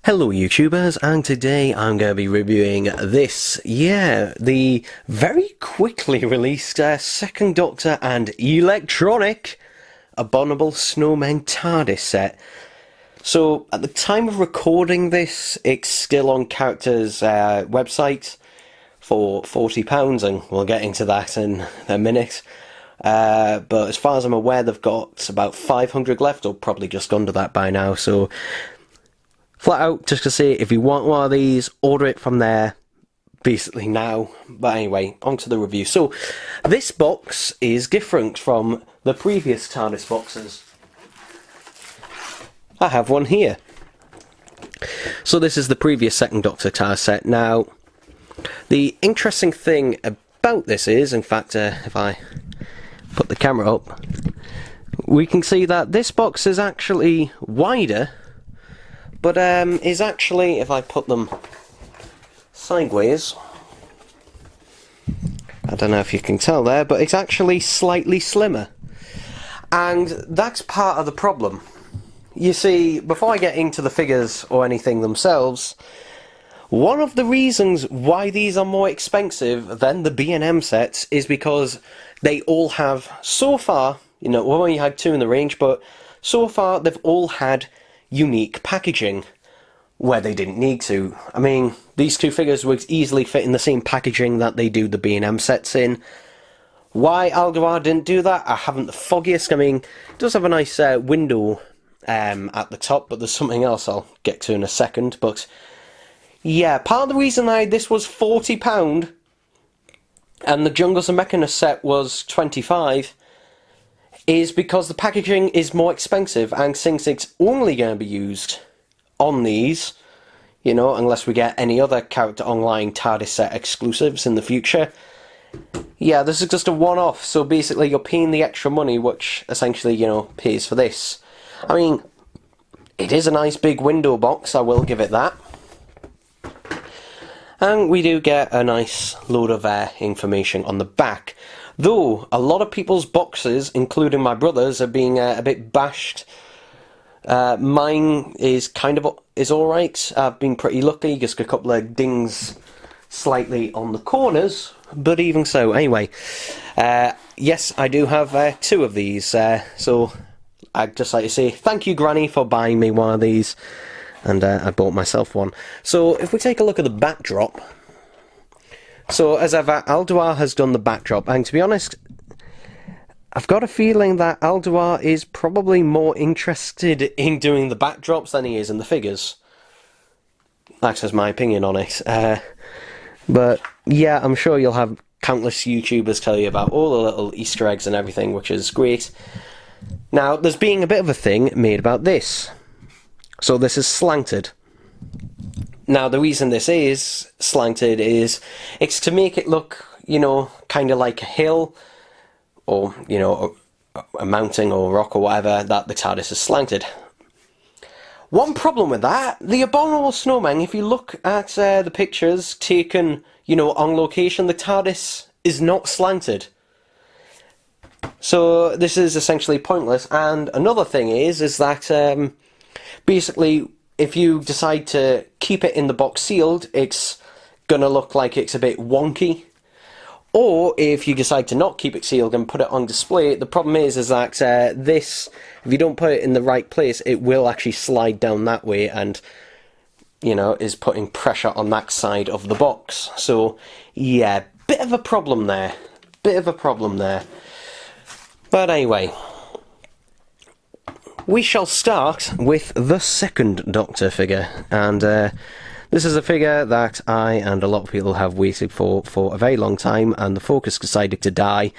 Hello YouTubers, and today I'm going to be reviewing this, the very quickly released Second Doctor and electronic Abominable Snowman TARDIS set. So, at the time of recording this, it's still on Character's website for £40, and we'll get into that in a minute. But as far as I'm aware, they've got about 500 left, or probably just under that by now, so flat out, just to say, if you want one of these, order it from there, basically now. But anyway, on to the review. So, this box is different from the previous TARDIS boxes. I have one here. So this is the previous Second Doctor TARDIS set. Now, the interesting thing about this is, in fact, if I put the camera up, we can see that this box is actually wider, but is actually, if I put them sideways, I don't know if you can tell there, but it's actually slightly slimmer. And that's part of the problem. You see, before I get into the figures or anything themselves, one of the reasons why these are more expensive than the B&M sets is because they all have, so far, you know, we only had two in the range, but so far they've all had unique packaging where they didn't need to. I mean, these two figures would easily fit in the same packaging that they do the B&M sets in. Why Alderaan didn't do that, I haven't the foggiest. I mean, it does have a nice window at the top, but there's something else I'll get to in a second. But yeah, part of the reason this was £40 and the Jungles and Mechanist set was £25 is because the packaging is more expensive, and since it's only going to be used on these, you know, unless we get any other Character Online TARDIS set exclusives in the future, yeah, this is just a one-off. So basically you're paying the extra money, which essentially, you know, pays for this. I mean, it is a nice big window box, I will give it that. And we do get a nice load of information on the back. Though, a lot of people's boxes, including my brother's, are being a bit bashed. Mine is is alright. I've been pretty lucky, just a couple of dings slightly on the corners, but even so. Anyway, yes, I do have two of these, so I'd just like to say thank you, Granny, for buying me one of these, and I bought myself one. So, if we take a look at the backdrop, so as ever, Alderaan has done the backdrop, and to be honest, I've got a feeling that Alderaan is probably more interested in doing the backdrops than he is in the figures. That's just my opinion on it. But yeah, I'm sure you'll have countless YouTubers tell you about all the little Easter eggs and everything, which is great. Now, there's being a bit of a thing made about this. So this is slanted. Now, the reason this is slanted is it's to make it look, you know, kind of like a hill, or, you know, a mountain or rock or whatever, that the TARDIS is slanted. One problem with that, the Abominable Snowman, if you look at the pictures taken, you know, on location, the TARDIS is not slanted. So this is essentially pointless. And another thing is that basically, if you decide to keep it in the box sealed, it's gonna look like it's a bit wonky. Or if you decide to not keep it sealed and put it on display, the problem is that this, if you don't put it in the right place, it will actually slide down that way, and, you know, is putting pressure on that side of the box. So yeah, bit of a problem there. But anyway, we shall start with the Second Doctor figure, and this is a figure that I and a lot of people have waited for a very long time, and the focus decided to die.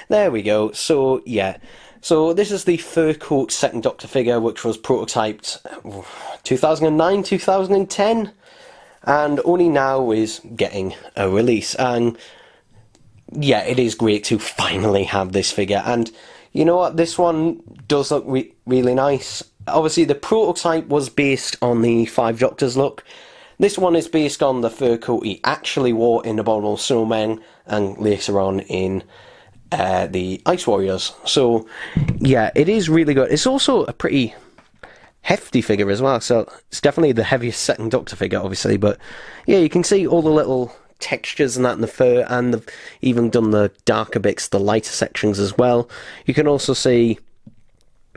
There we go. So yeah, so this is the fur coat Second Doctor figure, which was prototyped 2009, 2010, and only now is getting a release. And yeah, it is great to finally have this figure, and you know what, this one does look really nice. Obviously the prototype was based on the Five Doctors look. This one is based on the fur coat he actually wore in Abominable Snowman and later on in the Ice Warriors. So yeah, it is really good. It's also a pretty hefty figure as well, so it's definitely the heaviest second Doctor figure, obviously, but yeah, you can see all the little textures and that in the fur, and they've even done the darker bits, the lighter sections as well. You can also see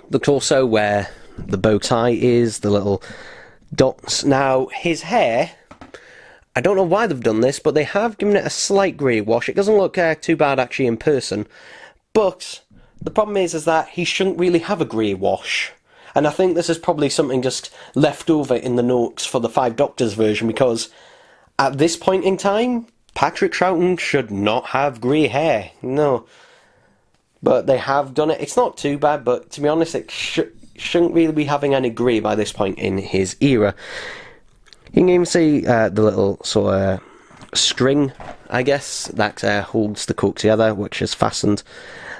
the torso where the bow tie is, the little dots. Now, his hair, I don't know why they've done this, but they have given it a slight grey wash. It doesn't look too bad actually in person, but the problem is that he shouldn't really have a grey wash. And I think this is probably something just left over in the notes for the Five Doctors version, because at this point in time, Patrick Troughton should not have grey hair. No. But they have done it. It's not too bad, but to be honest, it shouldn't really be having any grey by this point in his era. You can even see the little sort of string, I guess, that holds the coat together, which is fastened.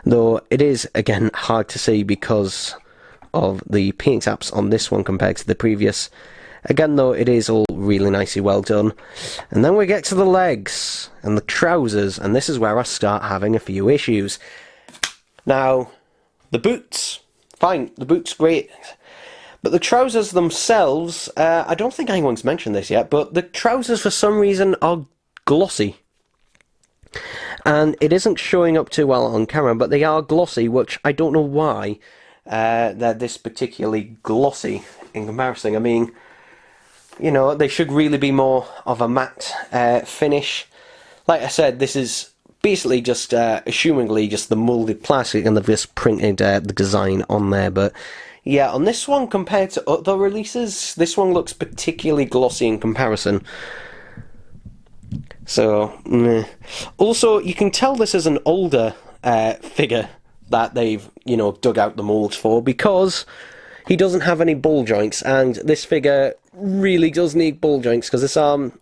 Though it is, again, hard to see because of the paint apps on this one compared to the previous. Again, though, it is all really nicely well done. And then we get to the legs and the trousers, and this is where I start having a few issues. Now, the boots, fine, the boots great, but the trousers themselves, I don't think anyone's mentioned this yet, but the trousers for some reason are glossy. And it isn't showing up too well on camera, but they are glossy, which I don't know why they're this particularly glossy in comparison. I mean, you know, they should really be more of a matte finish. Like I said, this is basically just, assumingly, just the moulded plastic, and they've just printed the design on there. But yeah, on this one, compared to other releases, this one looks particularly glossy in comparison. So, meh. Also, you can tell this is an older figure that they've, you know, dug out the moulds for, because he doesn't have any ball joints, and this figure really does need ball joints, because this arm,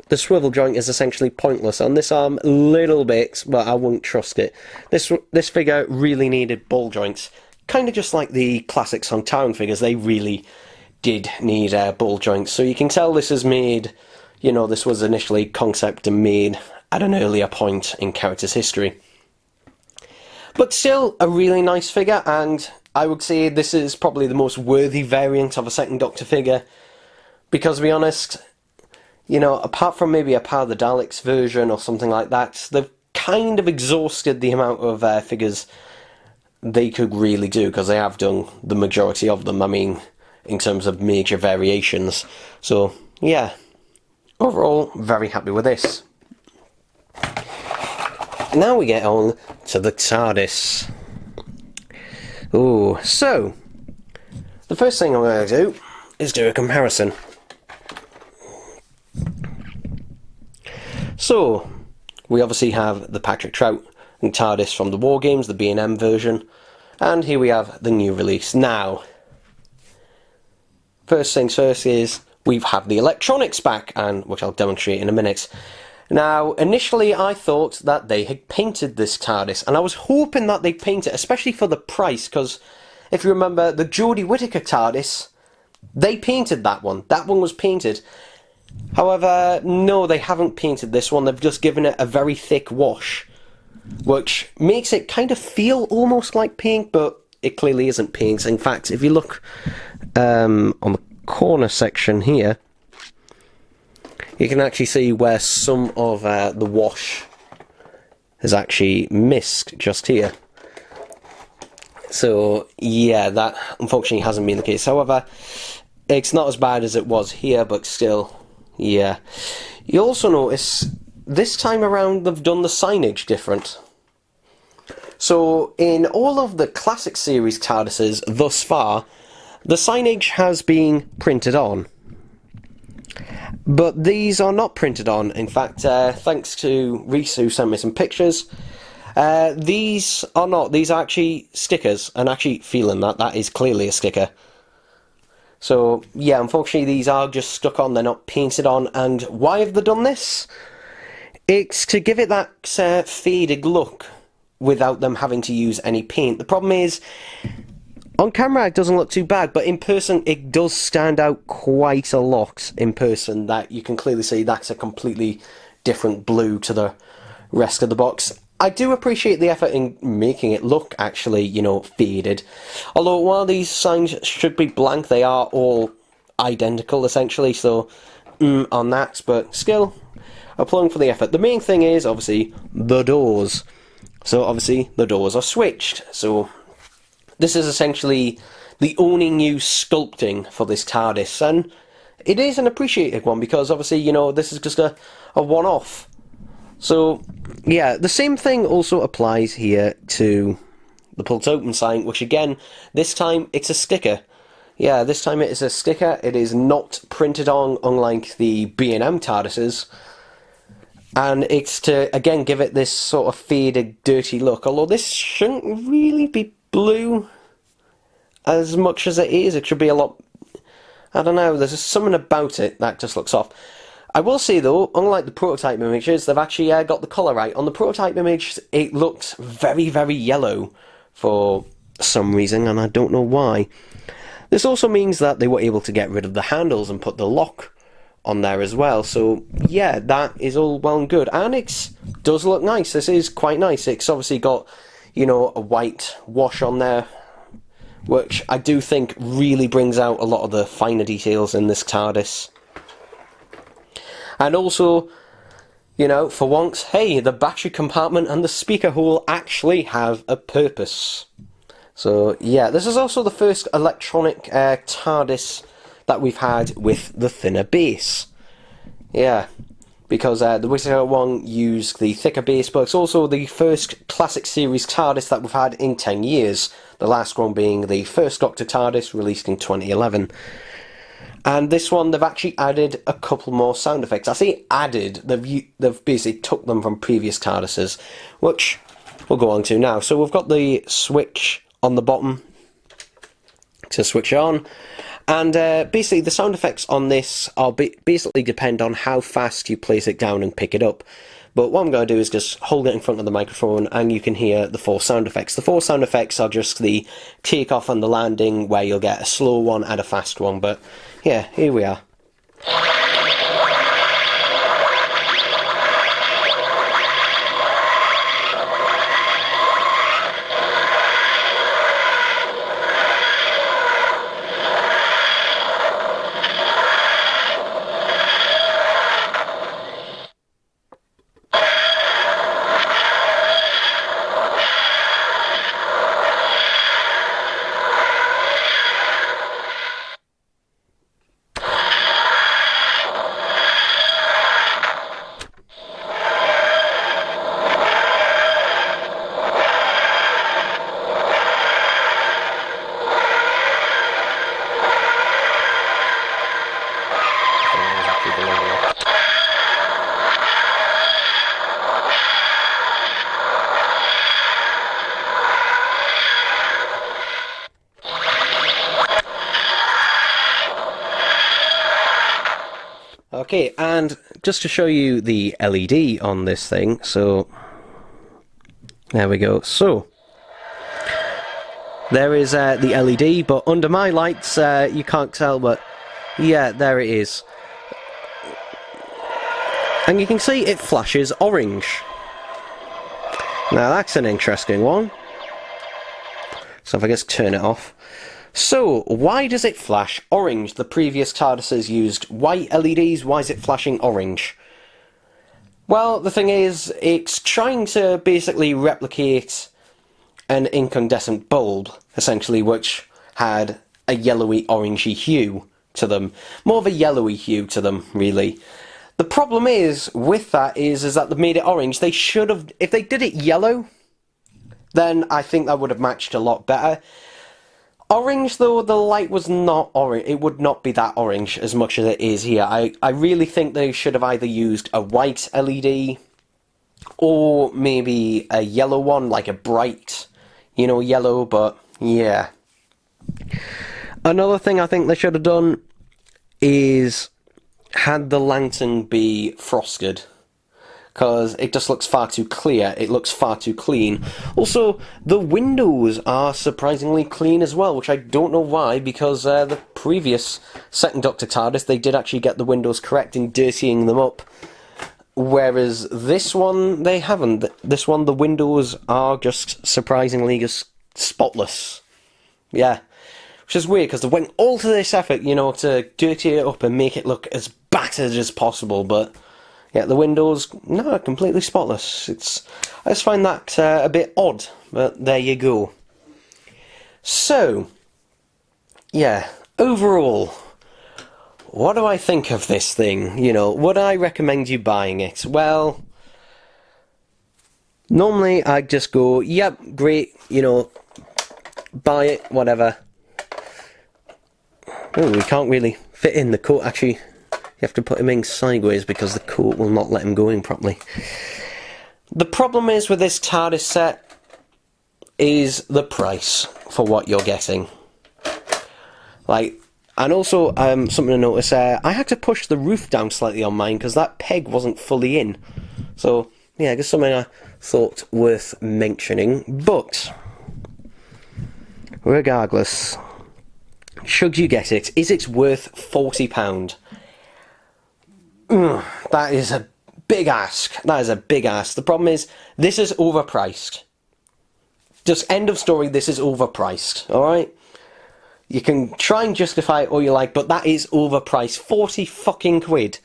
the swivel joint is essentially pointless. On this arm, a little bit, but I wouldn't trust it. This figure really needed ball joints, kind of just like the classic Sontaran figures. They really did need ball joints, so you can tell this is made, you know, this was initially concept and made at an earlier point in character's history. But still, a really nice figure, and I would say this is probably the most worthy variant of a second Doctor figure, because to be honest, you know, apart from maybe a Power of the Daleks version or something like that, they've kind of exhausted the amount of figures they could really do, because they have done the majority of them, I mean, in terms of major variations. So, yeah, overall, very happy with this. Now we get on to the TARDIS. Ooh, so, the first thing I'm going to do is do a comparison. So, we obviously have the Patrick Troughton TARDIS from the War Games, the B&M version, and here we have the new release. Now, first things first is we have the electronics back, and which I'll demonstrate in a minute. Now, initially I thought that they had painted this TARDIS, and I was hoping that they'd paint it, especially for the price, because if you remember the Jodie Whittaker TARDIS, they painted that one. That one was painted. However, no, they haven't painted this one. They've just given it a very thick wash, which makes it kind of feel almost like paint, but it clearly isn't paint. In fact, if you look on the corner section here, you can actually see where some of the wash has actually missed just here. So, yeah, that unfortunately hasn't been the case. However, it's not as bad as it was here, but still, yeah. You also notice, this time around, they've done the signage different. So, in all of the classic series TARDISes thus far, the signage has been printed on. But these are not printed on. In fact, thanks to Reese, who sent me some pictures, these are not. These are actually stickers, and actually feeling that is clearly a sticker. So, yeah, unfortunately these are just stuck on, they're not painted on. And why have they done this? It's to give it that faded look without them having to use any paint. The problem is, on camera it doesn't look too bad, but in person it does stand out quite a lot in person. That you can clearly see that's a completely different blue to the rest of the box. I do appreciate the effort in making it look actually, you know, faded. Although while these signs should be blank, they are all identical essentially, so on that, but still, applauding for the effort. The main thing is, obviously, the doors. So obviously, the doors are switched. So this is essentially the only new sculpting for this TARDIS, and it is an appreciated one because obviously, you know, this is just a one-off. So, yeah, the same thing also applies here to the Pulse Open sign, which again, this time it's a sticker. Yeah, this time it is a sticker. It is not printed on, unlike the B&M TARDISes. And it's to, again, give it this sort of faded, dirty look. Although this shouldn't really be blue as much as it is. It should be a lot... I don't know, there's something about it that just looks off. I will say though, unlike the prototype images, they've actually got the colour right. On the prototype image, it looks very, very yellow for some reason, and I don't know why. This also means that they were able to get rid of the handles and put the lock on there as well. So yeah, that is all well and good, and it does look nice. This is quite nice. It's obviously got, you know, a white wash on there, which I do think really brings out a lot of the finer details in this TARDIS. And also, you know, for once, hey, the battery compartment and the speaker hole actually have a purpose. So, yeah, this is also the first electronic TARDIS that we've had with the thinner base. Yeah, because the Wizard one used the thicker base, but it's also the first classic series TARDIS that we've had in 10 years. The last one being the first Doctor TARDIS, released in 2011. And this one, they've actually added a couple more sound effects. I say added, they've basically took them from previous TARDISes, which we'll go on to now. So we've got the switch on the bottom to switch on. And basically, the sound effects on this are basically depend on how fast you place it down and pick it up. But what I'm going to do is just hold it in front of the microphone and you can hear the 4 sound effects. The 4 sound effects are just the takeoff and the landing, where you'll get a slow one and a fast one. But yeah, here we are. Okay, and just to show you the LED on this thing, so there we go. So there is the LED, but under my lights you can't tell, but yeah, there it is. And you can see it flashes orange. Now that's an interesting one. So if I just turn it off. So, why does it flash orange? The previous TARDISes used white LEDs, why is it flashing orange? Well, the thing is, it's trying to basically replicate an incandescent bulb, essentially, which had a yellowy orangey hue to them. More of a yellowy hue to them, really. The problem is, with that, is that they've made it orange. They should have, if they did it yellow, then I think that would have matched a lot better. Orange, though, the light was not orange. It would not be that orange as much as it is here. I really think they should have either used a white LED or maybe a yellow one, like a bright, you know, yellow, but yeah. Another thing I think they should have done is had the lantern be frosted, because it just looks far too clear, it looks far too clean. Also, the windows are surprisingly clean as well, which I don't know why, because the previous second Doctor TARDIS, they did actually get the windows correct in dirtying them up. Whereas this one, they haven't. This one, the windows are just surprisingly just spotless. Yeah. Which is weird, because they went all to this effort, you know, to dirty it up and make it look as battered as possible, but yeah, the windows, no, completely spotless. I just find that a bit odd, but there you go. So, yeah, overall, what do I think of this thing? You know, would I recommend you buying it? Well, normally I'd just go, yep, great, you know, buy it, whatever. Oh, we can't really fit in the coat, actually. You have to put him in sideways because the coat will not let him go in properly. The problem is with this TARDIS set is the price for what you're getting. Like, and also, something to notice, I had to push the roof down slightly on mine because that peg wasn't fully in. So, yeah, just something I thought worth mentioning. But, regardless, should you get it, is it worth £40? That is a big ask. That is a big ask. The problem is, this is overpriced. Just end of story, this is overpriced, alright? You can try and justify it all you like, but that is overpriced. 40 fucking quid.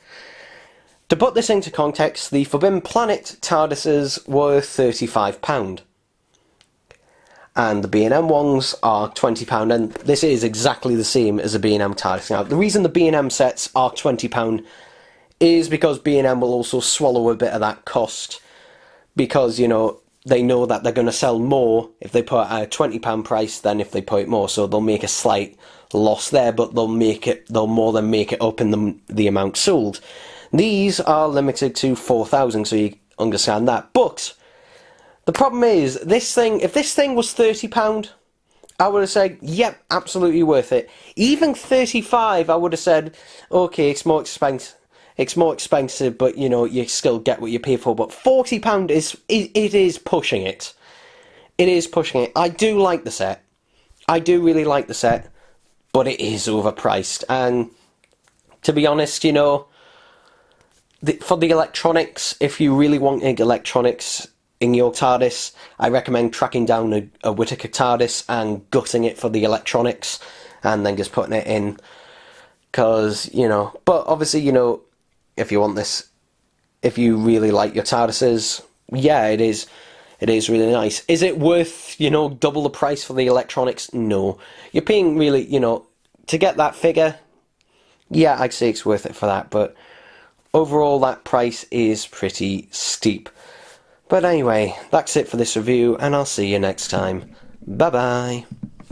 To put this into context, the Forbidden Planet TARDISes were £35. And the B&M ones are £20, and this is exactly the same as a B&M TARDIS. Now, the reason the B&M sets are £20 is because B&M will also swallow a bit of that cost, because, you know, they know that they're going to sell more if they put a £20 price than if they put it more, so they'll make a slight loss there, but they'll more than make it up in the amount sold. These are limited to 4,000, so you understand that, but the problem is, this thing, if this thing was £30, I would have said, yep, absolutely worth it. Even 35, I would have said, okay, it's more expensive, but you know, you still get what you pay for. But £40 it is pushing it. It is pushing it. I do like the set. I do really like the set, but it is overpriced. And to be honest, you know, for the electronics, if you really want electronics in your TARDIS, I recommend tracking down a Whittaker TARDIS and gutting it for the electronics and then just putting it in. Because, you know, but obviously, you know, if you want this, if you really like your TARDISes, yeah, it is really nice. Is it worth, you know, double the price for the electronics? No. You're paying really, you know, to get that figure, yeah, I'd say it's worth it for that, but overall that price is pretty steep. But anyway, that's it for this review, and I'll see you next time. Bye bye.